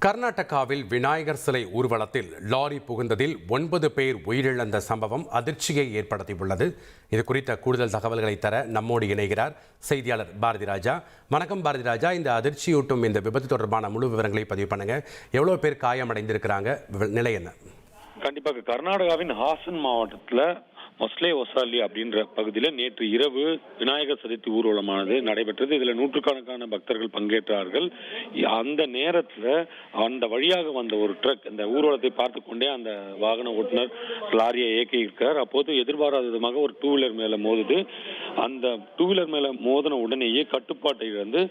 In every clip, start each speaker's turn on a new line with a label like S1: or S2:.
S1: கர்நாடகாவில் விநாயகர் சிலை ஊர்வலத்தில் லாரி புகுந்ததில் 9 பேர் உயிரிழந்த சம்பவம் அதிர்ச்சியை ஏற்படுத்தியுள்ளது. இது குறித்த கூடுதல் தகவல்களை தர நம்மோடு இணைகிறார் செய்தியாளர் பாரதி ராஜா. வணக்கம் பாரதி ராஜா. இந்த அதிர்ச்சியூட்டும் இந்த விபத்து தொடர்பான முழு விவரங்களை பதிவு பண்ணுங்க. எவ்வளவு பேர் காயமடைந்திருக்கிறாங்க, நிலை என்ன?
S2: கண்டிப்பாக கர்நாடகாவின் ஹாசன் மாவட்டத்தில் மொஸ்லே ஒசாலி அப்படின்ற பகுதியில் நேற்று இரவு விநாயகர் சதுர்த்தி ஊர்வலமானது நடைபெற்றது. இதுல நூற்றுக்கணக்கான பக்தர்கள் பங்கேற்றார்கள். அந்த நேரத்துல அந்த வழியாக வந்த ஒரு ட்ரக் இந்த ஊர்வலத்தை பார்த்து கொண்டே அந்த வாகன ஓட்டுநர் லாரியை இயக்கியிருக்கார். அப்போது எதிர்பாராத விதமாக ஒரு டூ வீலர் மேல மோதுது. அந்த டூ வீலர் மேல மோதின உடனேயே கட்டுப்பாட்டை இழந்து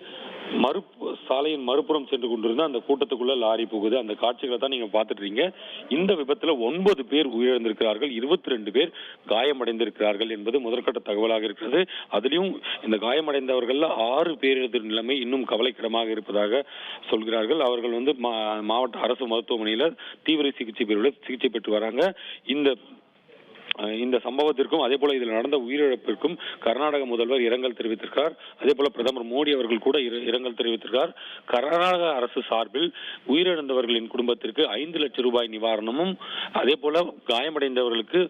S2: சாலையின் மறுபுறம் சென்று கொண்டிருந்த அந்த கூட்டத்துக்குள்ள லாரி புகுது. அந்த காட்சிகளை தான் நீங்க பார்த்துட்டு இருக்கீங்க. இந்த விபத்துல 9 பேர் உயிரிழந்திருக்கிறார்கள், 22 பேர் காயமடைந்திருக்கிறார்கள் என்பது முதற்கட்ட தகவலாக இருக்கிறது. அதிலும் இந்த காயமடைந்தவர்கள் 6 பேரது நிலைமை இன்னும் கவலைக்கிடமாக இருப்பதாக சொல்கிறார்கள். அவர்கள் மாவட்ட அரசு மருத்துவமனையில தீவிர சிகிச்சை பிரிவில் சிகிச்சை பெற்று வராங்க. இந்த சம்பவத்திற்கும் அதே போல இதில் நடந்த உயிரிழப்பிற்கும் கர்நாடக முதல்வர் இரங்கல் தெரிவித்திருக்கார். அதே போல பிரதமர் மோடி அவர்கள் கூட இரங்கல் தெரிவித்திருக்கார். கர்நாடக அரசு சார்பில் உயிரிழந்தவர்களின் குடும்பத்திற்கு 5 லட்சம் ரூபாய் நிவாரணமும் அதே போல காயமடைந்தவர்களுக்கு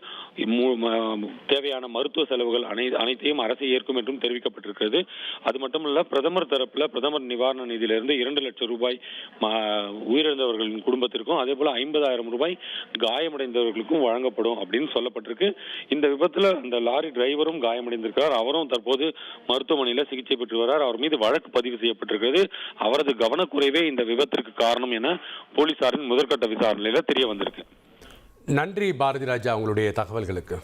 S2: தேவையான மருத்துவ செலவுகள் அனைத்தையும் அரசு ஏற்கும் என்றும் தெரிவிக்கப்பட்டிருக்கிறது. அது மட்டுமல்ல, பிரதமர் தரப்புல பிரதமர் நிவாரண நிதியிலிருந்து 2 லட்சம் ரூபாய் உயிரிழந்தவர்களின் குடும்பத்திற்கும் அதே போல 50,000 ரூபாய் காயமடைந்தவர்களுக்கும் வழங்கப்படும் அப்படின்னு சொல்லப்பட்டிருக்கு. இந்த விபத்துல அந்த லாரி டிரைவரும் காயமடைந்திருக்கிறார். அவரும் தற்போது மருத்துவமனையில சிகிச்சை பெற்று வரார். அவர் மீது வழக்கு பதிவு செய்யப்பட்டிருக்கிறது. அவரது கவனக்குறைவே இந்த விபத்திற்கு காரணம் என போலீசாரின் முதற்கட்ட விசாரணையில தெரிய வந்திருக்கு.
S1: நன்றி பாரதி ராஜா, உங்களுடைய தகவல்களுக்கு.